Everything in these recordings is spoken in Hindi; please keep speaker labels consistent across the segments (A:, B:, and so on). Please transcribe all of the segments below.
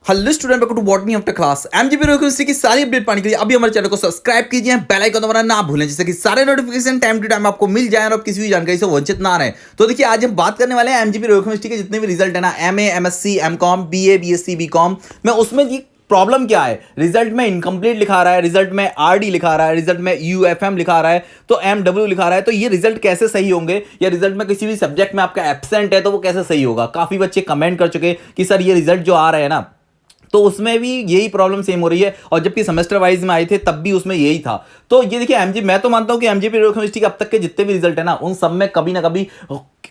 A: Hello student, welcome to botany after class. MGP university की सारी अपडेट पाने के लिए अभी हमारे चैनल को सब्सक्राइब कीजिए, बेल आइकन दबाना ना भूलें, जिससे कि सारे नोटिफिकेशन टाइम टू टाइम आपको मिल जाए और आप किसी भी जानकारी से वंचित ना रहे। तो देखिए, आज हम बात करने वाले हैं एमजीपी यूनिवर्सिटी के जितने भी रिजल्ट है ना, MA, MSc, MCom, BA, BSc, BCom में, उसमें ये प्रॉब्लम क्या है। रिजल्ट में इनकम्प्लीट लिखा रहा है, रिजल्ट में आरडी लिखा रहा है, रिजल्ट में यूएफएम लिखा रहा है, तो एमडब्ल्यू लिखा रहा है। तो ये रिजल्ट कैसे सही होंगे, या रिजल्ट में किसी भी सब्जेक्ट में आपका एब्सेंट है तो वो कैसे सही होगा। काफी बच्चे कमेंट कर चुके कि सर ये रिजल्ट जो आ रहा है ना, तो उसमें भी यही प्रॉब्लम सेम हो रही है, और जबकि सेमेस्टर वाइज में आए थे तब भी उसमें यही था। तो ये देखिए, मैं तो मानता हूं कि एमजीपी यूनिवर्सिटी के अब तक के जितने भी रिजल्ट है ना, उन सब में कभी ना कभी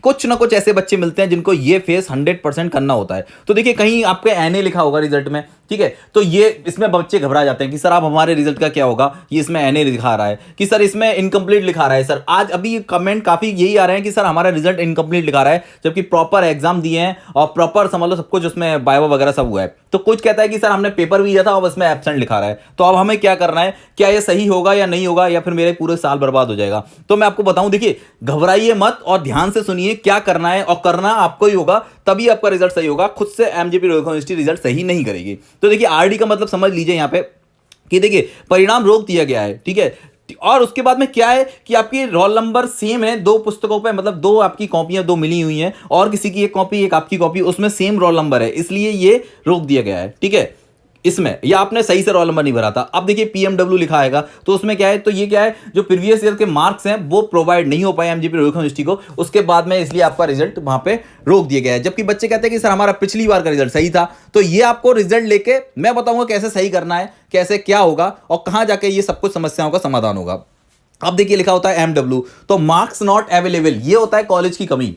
A: कुछ ना कुछ ऐसे बच्चे मिलते हैं जिनको ये फेस 100% करना होता है। तो देखिए, कहीं आपके एनए लिखा होगा रिजल्ट में, ठीक है, तो ये इसमें बच्चे घबरा जाते हैं कि सर आप हमारे रिजल्ट का क्या होगा, ये इसमें एनए लिखा रहा है, कि सर इसमें इनकम्प्लीट लिखा रहा है। सर आज अभी कमेंट काफी यही आ रहे हैं कि सर हमारा रिजल्ट इनकम्प्लीट लिखा रहा है, जबकि प्रॉपर एग्जाम दिए हैं और प्रॉपर समझ लो सब कुछ उसमें बायो वगैरह सब हुआ है। तो कुछ कहता है कि सर हमने पेपर भी दिया था और उसमें एब्सेंट लिखा रहा है, तो अब हमें क्या करना है, क्या ये सही होगा या नहीं होगा, या फिर मेरे पूरे साल बर्बाद हो जाएगा। तो मैं आपको बताऊं, देखिए घबराइए मत और ध्यान से सुनिए क्या करना है, और करना आपको ही होगा, तभी आपका रिजल्ट सही होगा। खुद से एमजीपी यूनिवर्सिटी रिजल्ट सही नहीं करेगी। तो देखिए, आरडी का मतलब समझ लीजिए यहां पे कि देखिए परिणाम रोक दिया गया है, ठीक है, और उसके बाद में क्या है कि आपकी रोल नंबर सेम है दो पुस्तकों पे, मतलब दो आपकी कॉपियां दो मिली हुई हैं, और किसी की एक कॉपी एक आपकी कॉपी, उसमें सेम रोल नंबर है, इसलिए ये रोक दिया गया है, ठीक है इसमें, या आपने सही से रोल नंबर नहीं भरा था। अब देखिए पीएमडब्ल्यू लिखा आएगा, तो उसमें क्या है, तो ये क्या है, जो प्रीवियस ईयर के मार्क्स हैं वो प्रोवाइड नहीं हो पाए एमजीपी यूनिवर्सिटी को, उसके बाद में, इसलिए आपका रिजल्ट वहां पे रोक दिया गया है। जबकि बच्चे कहते हैं कि सर हमारा पिछली बार का रिजल्ट सही था। तो ये आपको रिजल्ट लेके मैं बताऊंगा कैसे सही करना है, कैसे क्या होगा, और कहां जाके ये सब कुछ समस्याओं का समाधान होगा। अब देखिए लिखा होता है एमडब्ल्यू, तो मार्क्स नॉट अवेलेबल, ये होता है कॉलेज की कमी,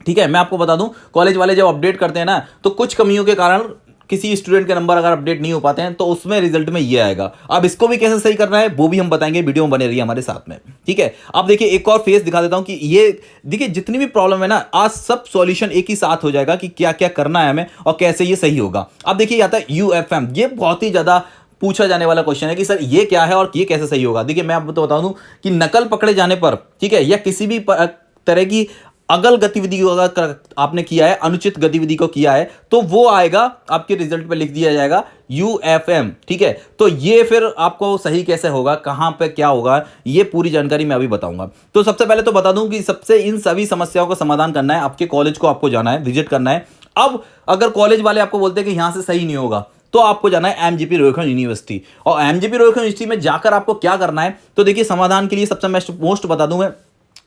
A: ठीक है। मैं आपको बता दूं, कॉलेज वाले जब अपडेट करते हैं ना, तो कुछ कमियों के कारण किसी स्टूडेंट के नंबर अगर अपडेट नहीं हो पाते हैं तो उसमें रिजल्ट में ये आएगा। अब इसको भी कैसे सही करना है वो भी हम बताएंगे, वीडियो में बने रहिए हमारे साथ में, ठीक है। अब देखिए एक और फेस दिखा देता हूं कि ये देखिए जितनी भी प्रॉब्लम है ना, आज सब सॉल्यूशन एक ही साथ हो जाएगा कि क्या क्या करना है हमें और कैसे ये सही होगा। अब देखिए आता है यूएफएम, ये बहुत ही ज्यादा पूछा जाने वाला क्वेश्चन है कि सर ये क्या है और ये कैसे सही होगा। देखिए मैं आपको तो बता दूं कि नकल पकड़े जाने पर, ठीक है, या किसी भी तरह की अगल गतिविधि को अगर आपने किया है, अनुचित गतिविधि को किया है, तो वो आएगा आपके रिजल्ट पे लिख दिया जाएगा यूएफएम, ठीक है। तो ये फिर आपको सही कैसे होगा, कहां पे क्या होगा, ये पूरी जानकारी मैं अभी बताऊंगा। तो सबसे पहले तो बता दूं कि सबसे इन सभी समस्याओं का समाधान करना है, आपके कॉलेज को आपको जाना है, विजिट करना है। अब अगर कॉलेज वाले आपको बोलते हैं कि यहां से सही नहीं होगा, तो आपको जाना है एमजीपी यूनिवर्सिटी, और एमजीपी यूनिवर्सिटी में जाकर आपको क्या करना है, तो देखिए समाधान के लिए सबसे मोस्ट बता दूंगा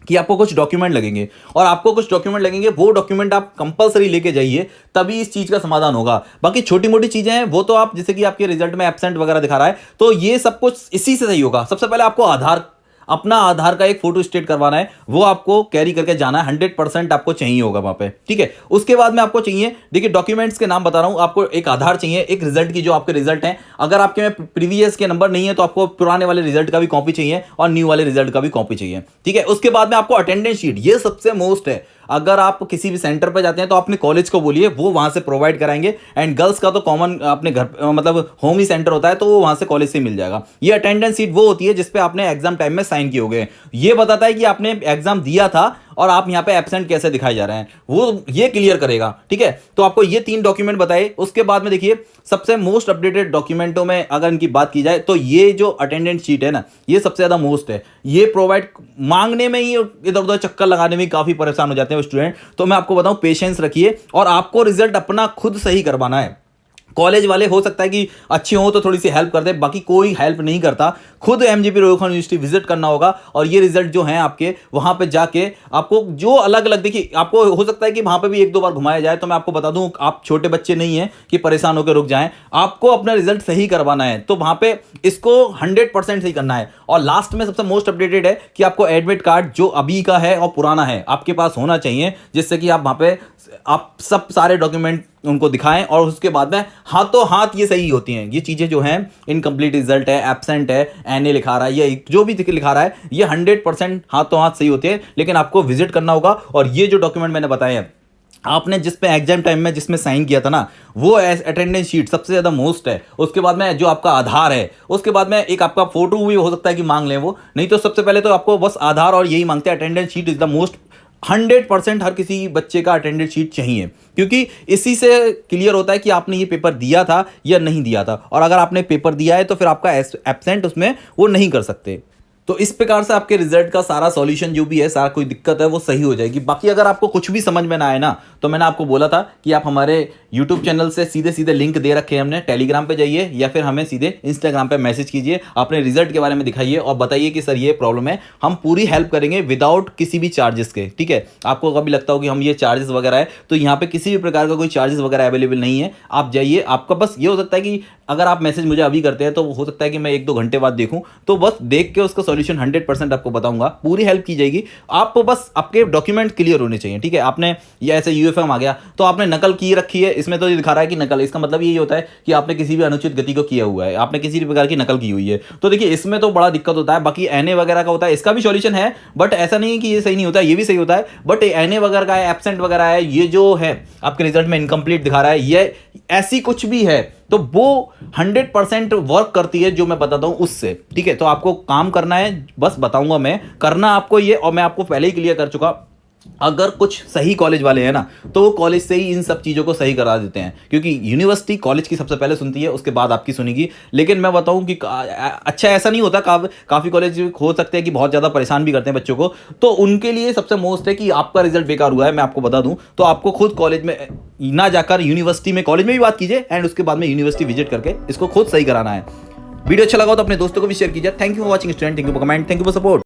A: कि आपको कुछ डॉक्यूमेंट लगेंगे, और आपको कुछ डॉक्यूमेंट लगेंगे, वो डॉक्यूमेंट आप कंपलसरी लेके जाइए, तभी इस चीज का समाधान होगा। बाकी छोटी मोटी चीजें हैं वो तो आप, जैसे कि आपके रिजल्ट में एब्सेंट वगैरह दिखा रहा है, तो ये सब कुछ इसी से सही होगा। सबसे पहले आपको अपना आधार का एक फोटो स्टेट करवाना है, वो आपको कैरी करके जाना है, 100% आपको चाहिए होगा वहां पे, ठीक है। उसके बाद में आपको चाहिए, देखिए डॉक्यूमेंट्स के नाम बता रहा हूं, आपको एक आधार चाहिए, एक रिजल्ट की जो आपके रिजल्ट हैं, अगर आपके में प्रीवियस के नंबर नहीं है तो आपको पुराने वाले रिजल्ट का भी कॉपी चाहिए और न्यू वाले रिजल्ट का भी कॉपी चाहिए, ठीक है। उसके बाद में आपको अटेंडेंस शीट, ये सबसे मोस्ट है। अगर आप किसी भी सेंटर पर जाते हैं तो अपने कॉलेज को बोलिए, वो वहां से प्रोवाइड कराएंगे, एंड गर्ल्स का तो कॉमन अपने घर मतलब होम ही सेंटर होता है, तो वो वहां से कॉलेज से मिल जाएगा। ये अटेंडेंस सीट वो होती है जिसपे आपने एग्जाम टाइम में साइन किए होंगे, ये बताता है कि आपने एग्जाम दिया था और आप यहां पे एब्सेंट कैसे दिखाए जा रहे हैं, वो ये क्लियर करेगा, ठीक है। तो आपको ये 3 डॉक्यूमेंट बताए। उसके बाद में देखिए सबसे मोस्ट अपडेटेड डॉक्यूमेंटों में अगर इनकी बात की जाए, तो ये जो अटेंडेंस शीट है ना, ये सबसे ज्यादा मोस्ट है। ये प्रोवाइड मांगने में ही इधर उधर चक्कर लगाने में काफी परेशान हो जाते हैं स्टूडेंट। तो मैं आपको बताऊं, पेशेंस रखिए, और आपको रिजल्ट अपना खुद सही करवाना है। कॉलेज वाले हो सकता है कि अच्छे हो तो थोड़ी सी हेल्प कर दे, बाकी कोई हेल्प नहीं करता। खुद एमजीपी यूनिवर्सिटी विजिट करना होगा, और ये रिजल्ट जो हैं आपके, वहां पे जाके आपको जो अलग अलग, देखिए आपको हो सकता है कि वहां पे भी 1-2 बार घुमाया जाए। तो मैं आपको बता दूं, आप छोटे बच्चे नहीं हैं कि परेशान होकर रुक जाएं, आपको अपना रिजल्ट सही करवाना है, तो वहां पे इसको 100% सही करना है। और लास्ट में सबसे मोस्ट अपडेटेड है कि आपको एडमिट कार्ड जो अभी का है और पुराना है आपके पास होना चाहिए, जिससे कि आप वहां पे आप सब सारे डॉक्यूमेंट उनको दिखाएं, और उसके बाद में हाथों हाथ ये सही होती हैं। ये चीजें जो हैं, इनकम्प्लीट रिजल्ट है, एब्सेंट है, एनए लिखा रहा है, ये जो भी लिखा रहा है, ये 100% हाथों हाथ सही होते हैं, लेकिन आपको विजिट करना होगा। और ये जो डॉक्यूमेंट मैंने बताए हैं, आपने जिस पे एग्जाम टाइम में जिसमें साइन किया था ना, वो अटेंडेंस शीट सबसे ज्यादा मोस्ट है। उसके बाद में जो आपका आधार है, उसके बाद में एक आपका फोटो भी हो सकता है कि मांग लें वो, नहीं तो सबसे पहले तो आपको बस आधार और यही मांगते हैं। Attendance sheet is the most 100% हर किसी बच्चे का अटेंडेंस शीट चाहिए, क्योंकि इसी से क्लियर होता है कि आपने ये पेपर दिया था या नहीं दिया था। और अगर आपने पेपर दिया है तो फिर आपका एब्सेंट उसमें वो नहीं कर सकते। तो इस प्रकार से आपके रिजल्ट का सारा सॉल्यूशन जो भी है, सारा कोई दिक्कत है वो सही हो जाएगी। बाकी अगर आपको कुछ भी समझ में ना आए ना, तो मैंने आपको बोला था कि आप हमारे यूट्यूब चैनल से सीधे सीधे लिंक दे रखे हैं हमने, टेलीग्राम पे जाइए या फिर हमें सीधे इंस्टाग्राम पे मैसेज कीजिए, अपने रिजल्ट के बारे में दिखाइए और बताइए कि सर ये प्रॉब्लम है। हम पूरी हेल्प करेंगे विदाउट किसी भी चार्जेस के, ठीक है। आपको कभी लगता हो कि हम ये चार्जेस वगैरह है, तो यहाँ पे किसी भी प्रकार का कोई चार्जेस वगैरह अवेलेबल नहीं है। आप जाइए, आपका बस ये हो सकता है कि अगर आप मैसेज मुझे अभी करते हैं तो हो सकता है कि मैं 1-2 घंटे बाद देखूं, तो बस देख के उसका सॉल्यूशन 100% आपको बताऊंगा, पूरी हेल्प की जाएगी। आपको बस आपके डॉक्यूमेंट क्लियर होने चाहिए, ठीक है। आपने ये ऐसे यूएफएम आ गया तो आपने नकल की रखी है, इसमें तो ये दिखा रहा है कि नकल, इसका मतलब यही होता है कि आपने किसी भी अनुचित गति को किया हुआ है, आपने किसी भी प्रकार की नकल की हुई है। तो देखिए इसमें तो बड़ा दिक्कत होता है। बाकी एनए वगैरह का होता है, इसका भी सॉल्यूशन है, बट ऐसा नहीं है कि ये सही नहीं होता है, ये भी सही होता है। बट एनए वगैरह का है, एब्सेंट वगैरह है, ये जो है आपके रिजल्ट में इनकम्प्लीट दिखा रहा है, ये ऐसी कुछ भी है तो वो 100% वर्क करती है जो मैं बताता हूं उससे, ठीक है। तो आपको काम करना है, बस बताऊंगा मैं, करना आपको ये, और मैं आपको पहले ही क्लियर कर चुका। अगर कुछ सही कॉलेज वाले हैं ना, तो वो कॉलेज से ही इन सब चीज़ों को सही करा देते हैं, क्योंकि यूनिवर्सिटी कॉलेज की सबसे पहले सुनती है, उसके बाद आपकी सुनेगी। लेकिन मैं बताऊं कि अच्छा ऐसा नहीं होता, काफ़ी कॉलेज हो सकते हैं कि बहुत ज़्यादा परेशान भी करते हैं बच्चों को, तो उनके लिए सबसे मोस्ट है कि आपका रिजल्ट बेकार हुआ है, मैं आपको बता दूं, तो आपको खुद कॉलेज में ना जाकर यूनिवर्सिटी में, कॉलेज में भी बात कीजिए एंड उसके बाद में यूनिवर्सिटी विजिट करके इसको खुद सही कराना है। वीडियो अच्छा लगा तो अपने दोस्तों को भी शेयर कीजिए। Thank you for watching student, thank you for comment, thank you for support.